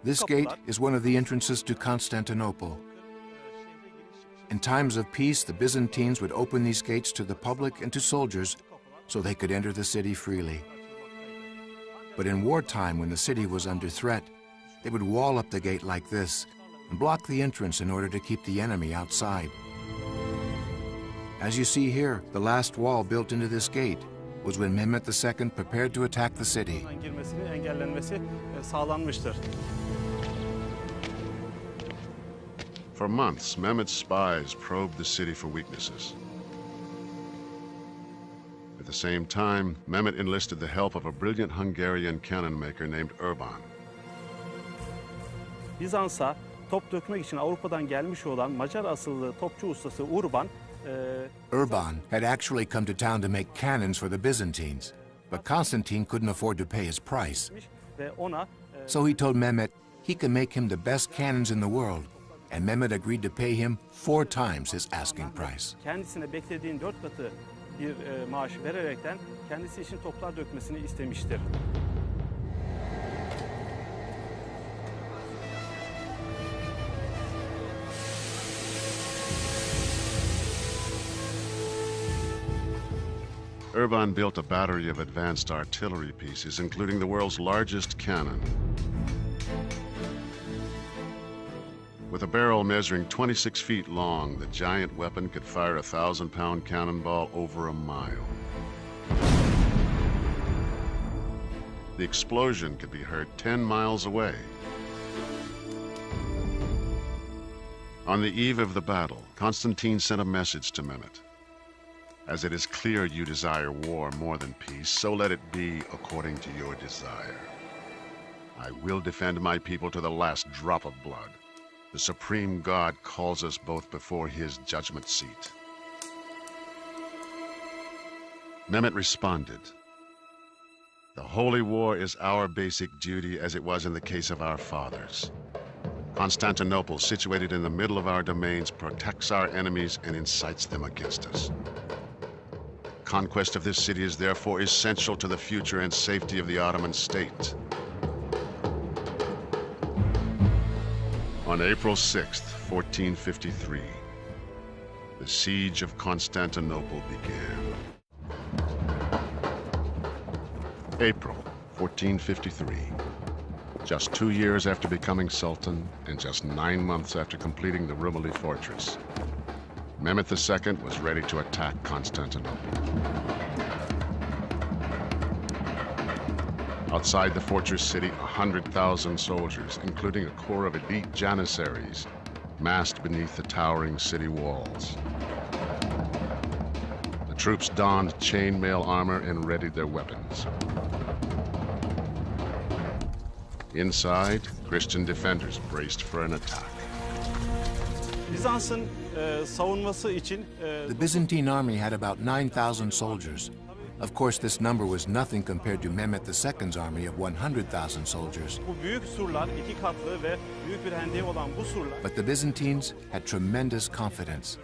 This gate is one of the entrances to Constantinople. In times of peace, the Byzantines would open these gates to the public and to soldiers so they could enter the city freely. But in wartime, when the city was under threat, they would wall up the gate like this and block the entrance in order to keep the enemy outside. As you see here, the last wall built into this gate was when Mehmet II prepared to attack the city. For months, Mehmet's spies probed the city for weaknesses. At the same time, Mehmet enlisted the help of a brilliant Hungarian cannon maker named Urban. Bizans'a top dökmek için Avrupa'dan gelmiş olan Macar asıllı topçu ustası Urban had actually come to town to make cannons for the Byzantines, but Constantine couldn't afford to pay his price. So he told Mehmet he could make him the best cannons in the world, and Mehmet agreed to pay him 4 times his asking price. Kendisine beklediğin 4 katı bir maaş vererekten kendisi için toplar dökmesini istemiştir. Urban built a battery of advanced artillery pieces, including the world's largest cannon. With a barrel measuring 26 feet long, the giant weapon could fire a 1,000-pound cannonball over a mile. The explosion could be heard 10 miles away. On the eve of the battle, Constantine sent a message to Mehmet. As it is clear you desire war more than peace, so let it be according to your desire. I will defend my people to the last drop of blood. The supreme God calls us both before his judgment seat. Mehmet responded, "The holy war is our basic duty as it was in the case of our fathers. Constantinople, situated in the middle of our domains, protects our enemies and incites them against us. Conquest of this city is therefore essential to the future and safety of the Ottoman state." On April 6th, 1453, the siege of Constantinople began. April 1453, just 2 years after becoming Sultan and just 9 months after completing the Rumeli fortress, Mehmet II was ready to attack Constantinople. Outside the fortress city, 100,000 soldiers, including a corps of elite janissaries, massed beneath the towering city walls. The troops donned chainmail armor and readied their weapons. Inside, Christian defenders braced for an attack. The Byzantine army had about 9,000 soldiers. Of course, this number was nothing compared to Mehmet II's army of 100,000 soldiers. But the Byzantines had tremendous confidence.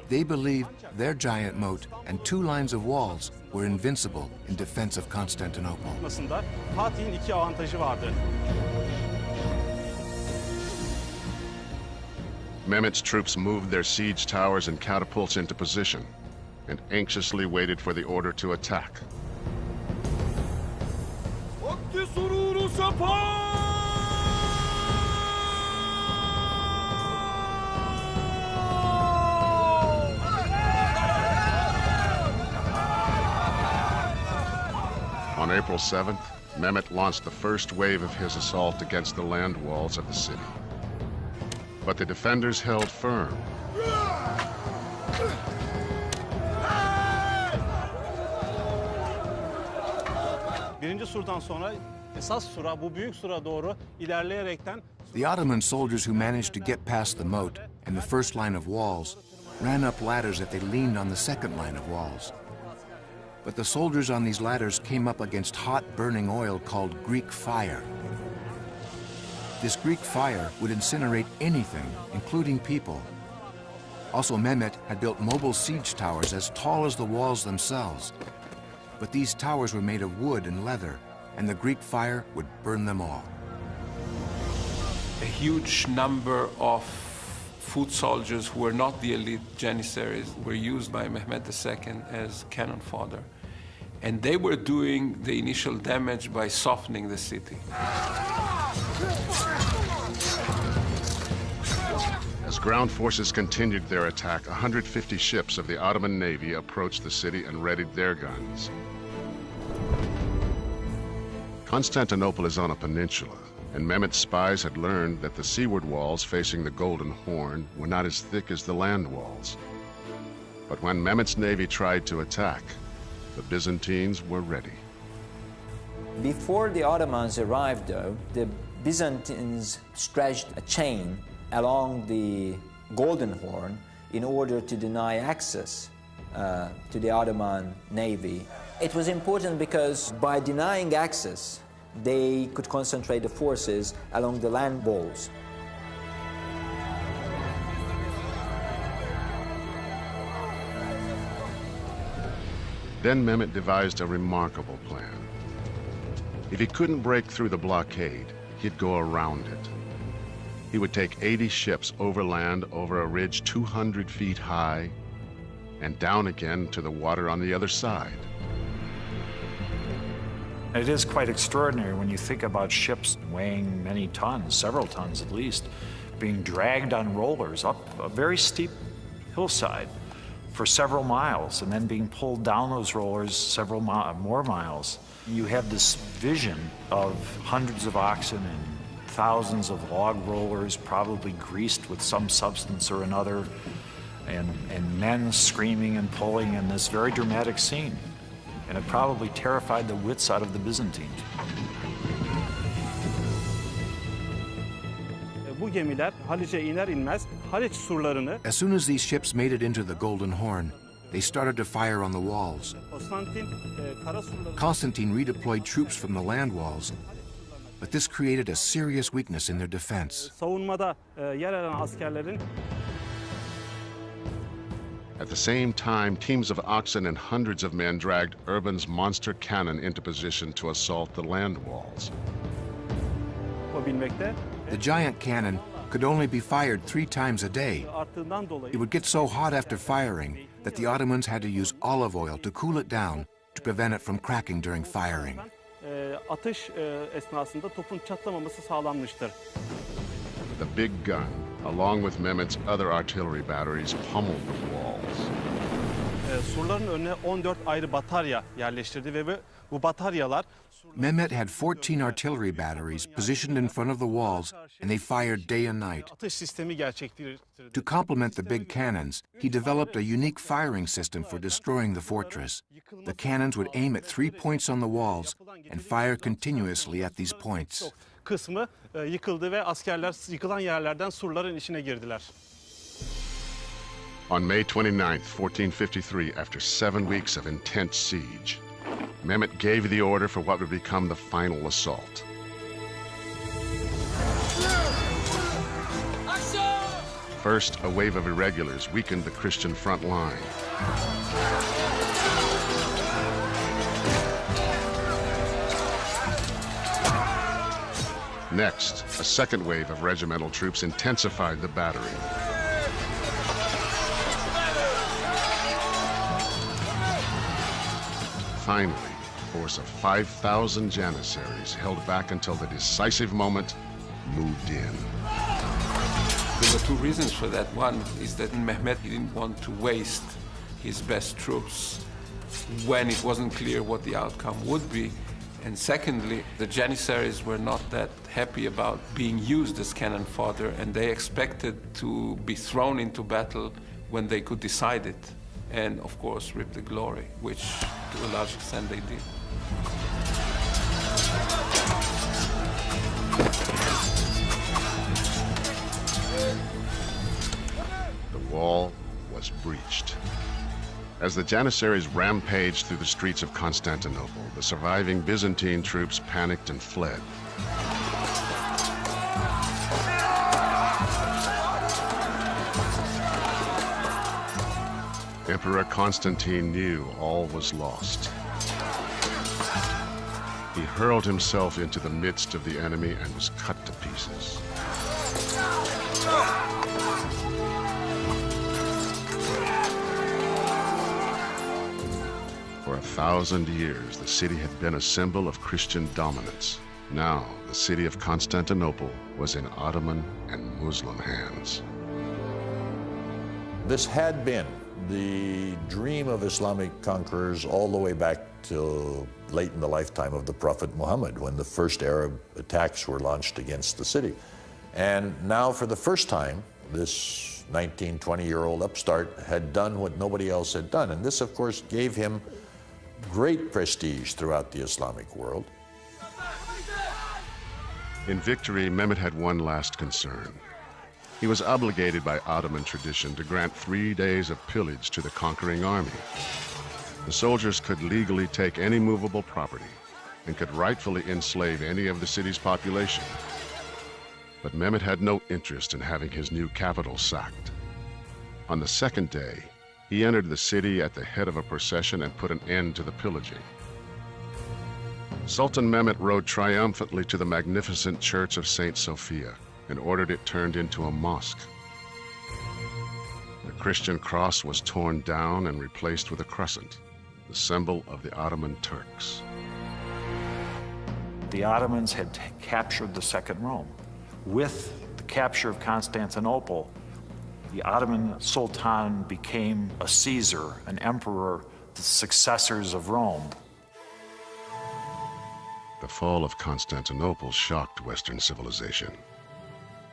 They believed their giant moat and 2 lines of walls were invincible in defense of Constantinople. Mehmet's troops moved their siege towers and catapults into position and anxiously waited for the order to attack. On April 7th, Mehmet launched the first wave of his assault against the land walls of the city. But the defenders held firm. The Ottoman soldiers who managed to get past the moat and the first line of walls ran up ladders that they leaned on the second line of walls. But the soldiers on these ladders came up against hot burning oil called Greek fire. This Greek fire would incinerate anything, including people. Also, Mehmet had built mobile siege towers as tall as the walls themselves. But these towers were made of wood and leather, and the Greek fire would burn them all. huge number of foot soldiers who were not the elite janissaries were used by Mehmed II as cannon fodder. And they were doing the initial damage by softening the city. As ground forces continued their attack, 150 ships of the Ottoman Navy approached the city and readied their guns. Constantinople is on a peninsula, and Mehmet's spies had learned that the seaward walls facing the Golden Horn were not as thick as the land walls. But when Mehmet's navy tried to attack, the Byzantines were ready. Before the Ottomans arrived, though, the Byzantines stretched a chain along the Golden Horn in order to deny access to the Ottoman Navy. It was important because by denying access, they could concentrate the forces along the land walls. Then Mehmet devised a remarkable plan. If he couldn't break through the blockade, he'd go around it. He would take 80 ships overland over a ridge 200 feet high and down again to the water on the other side. It is quite extraordinary when you think about ships weighing many tons, several tons at least, being dragged on rollers up a very steep hillside for several miles and then being pulled down those rollers several more miles. You have this vision of hundreds of oxen and thousands of log rollers, probably greased with some substance or another, and men screaming and pulling in this very dramatic scene. And it probably terrified the wits out of the Byzantines. Bu gemiler Haliç'e iner inmez Haliç surlarını As soon as these ships made it into the Golden Horn, they started to fire on the walls. Constantine redeployed troops from the land walls, but this created a serious weakness in their defense. Savunmada yer alan askerlerin At the same time, teams of oxen and hundreds of men dragged Urban's monster cannon into position to assault the land walls. yapabilmekte. The giant cannon could only be fired 3 times a day. It would get so hot after firing that the Ottomans had to use olive oil to cool it down to prevent it from cracking during firing. Atış esnasında topun çatlamaması sağlanmıştır. The big gun, along with Mehmet's other artillery batteries, pummeled the walls. Surların önüne 14 ayrı batarya yerleştirdi ve bu bataryalar Mehmet had 14 artillery batteries positioned in front of the walls, and they fired day and night. atış sistemi gerçekleştirdi. To complement the big cannons, he developed a unique firing system for destroying the fortress. The cannons would aim at 3 points on the walls and fire continuously at these points. Kısmı yıkıldı ve askerler yıkılan yerlerden surların içine girdiler. On May 29, 1453, after 7 weeks of intense siege, Mehmet gave the order for what would become the final assault. First, a wave of irregulars weakened the Christian front line. Next, a second wave of regimental troops intensified the battery. Finally, a force of 5,000 Janissaries held back until the decisive moment moved in. There were 2 reasons for that. One is that Mehmet didn't want to waste his best troops when it wasn't clear what the outcome would be. And secondly, the Janissaries were not that happy about being used as cannon fodder, and they expected to be thrown into battle when they could decide it, and of course reap the glory, which to a large extent they did. The wall was breached. As the Janissaries rampaged through the streets of Constantinople, the surviving Byzantine troops panicked and fled. Emperor Constantine knew all was lost. He hurled himself into the midst of the enemy and was cut to pieces. For 1,000 years, the city had been a symbol of Christian dominance. Now, the city of Constantinople was in Ottoman and Muslim hands. This had been the dream of Islamic conquerors all the way back till late in the lifetime of the Prophet Muhammad, when the first Arab attacks were launched against the city. And now, for the first time, this 19, 20-year-old upstart had done what nobody else had done. And this, of course, gave him great prestige throughout the Islamic world. In victory, Mehmet had one last concern. He was obligated by Ottoman tradition to grant 3 days of pillage to the conquering army. The soldiers could legally take any movable property and could rightfully enslave any of the city's population. But Mehmet had no interest in having his new capital sacked. On the second day, he entered the city at the head of a procession and put an end to the pillaging. Sultan Mehmet rode triumphantly to the magnificent church of Saint Sophia and ordered it turned into a mosque. The Christian cross was torn down and replaced with a crescent, the symbol of the Ottoman Turks. The Ottomans had captured the Second Rome. With the capture of Constantinople, the Ottoman Sultan became a Caesar, an emperor, the successors of Rome. The fall of Constantinople shocked Western civilization.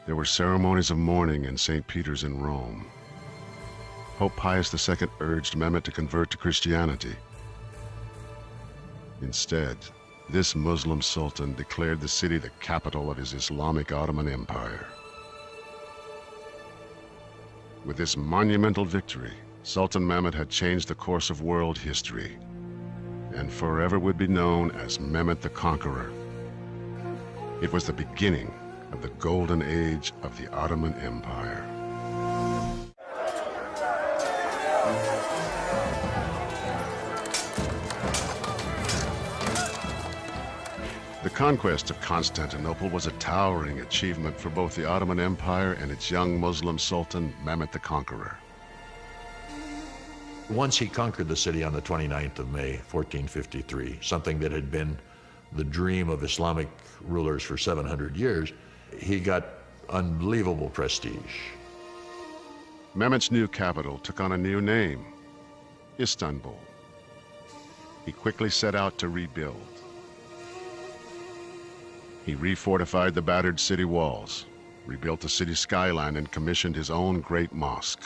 There were ceremonies of mourning in St. Peter's in Rome. Pope Pius II urged Mehmet to convert to Christianity. Instead, this Muslim sultan declared the city the capital of his Islamic Ottoman Empire. With this monumental victory, Sultan Mehmet had changed the course of world history and forever would be known as Mehmet the Conqueror. It was the beginning of the golden age of the Ottoman Empire. The conquest of Constantinople was a towering achievement for both the Ottoman Empire and its young Muslim sultan, Mehmet the Conqueror. Once he conquered the city on the 29th of May, 1453, something that had been the dream of Islamic rulers for 700 years, he got unbelievable prestige. Mehmet's new capital took on a new name, Istanbul. He quickly set out to rebuild. He refortified the battered city walls, rebuilt the city skyline, and commissioned his own great mosque.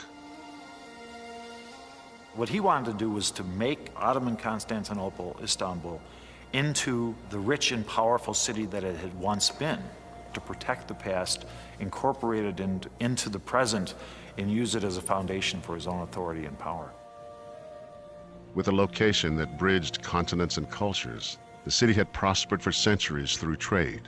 What he wanted to do was to make Ottoman Constantinople, Istanbul, into the rich and powerful city that it had once been, to protect the past, incorporate it into the present, and use it as a foundation for his own authority and power. With a location that bridged continents and cultures, the city had prospered for centuries through trade.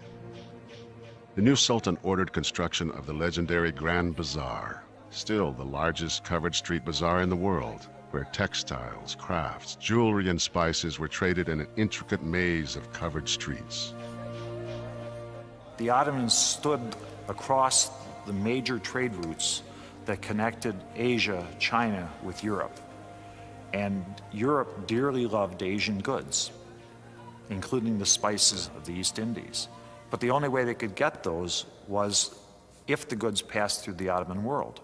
The new sultan ordered construction of the legendary Grand Bazaar, still the largest covered street bazaar in the world, where textiles, crafts, jewelry, and spices were traded in an intricate maze of covered streets. The Ottomans stood across the major trade routes that connected Asia, China with Europe. And Europe dearly loved Asian goods, including the spices of the East Indies. But the only way they could get those was if the goods passed through the Ottoman world.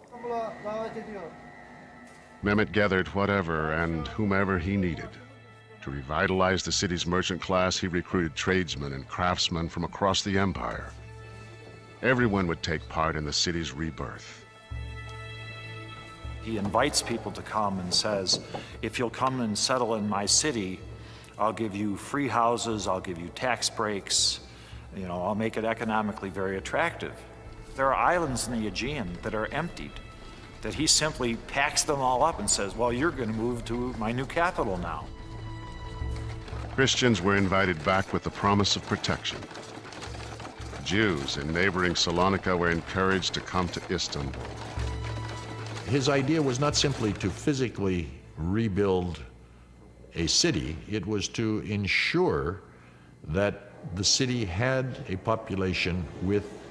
Mehmet gathered whatever and whomever he needed. To revitalize the city's merchant class, he recruited tradesmen and craftsmen from across the empire. Everyone would take part in the city's rebirth. He invites people to come and says, if you'll come and settle in my city, I'll give you free houses, I'll give you tax breaks, I'll make it economically very attractive. There are islands in the Aegean that are emptied, that he simply packs them all up and says, well, you're going to move to my new capital now. Christians were invited back with the promise of protection. Jews in neighboring Salonika were encouraged to come to Istanbul. His idea was not simply to physically rebuild a city, it was to ensure that the city had a population with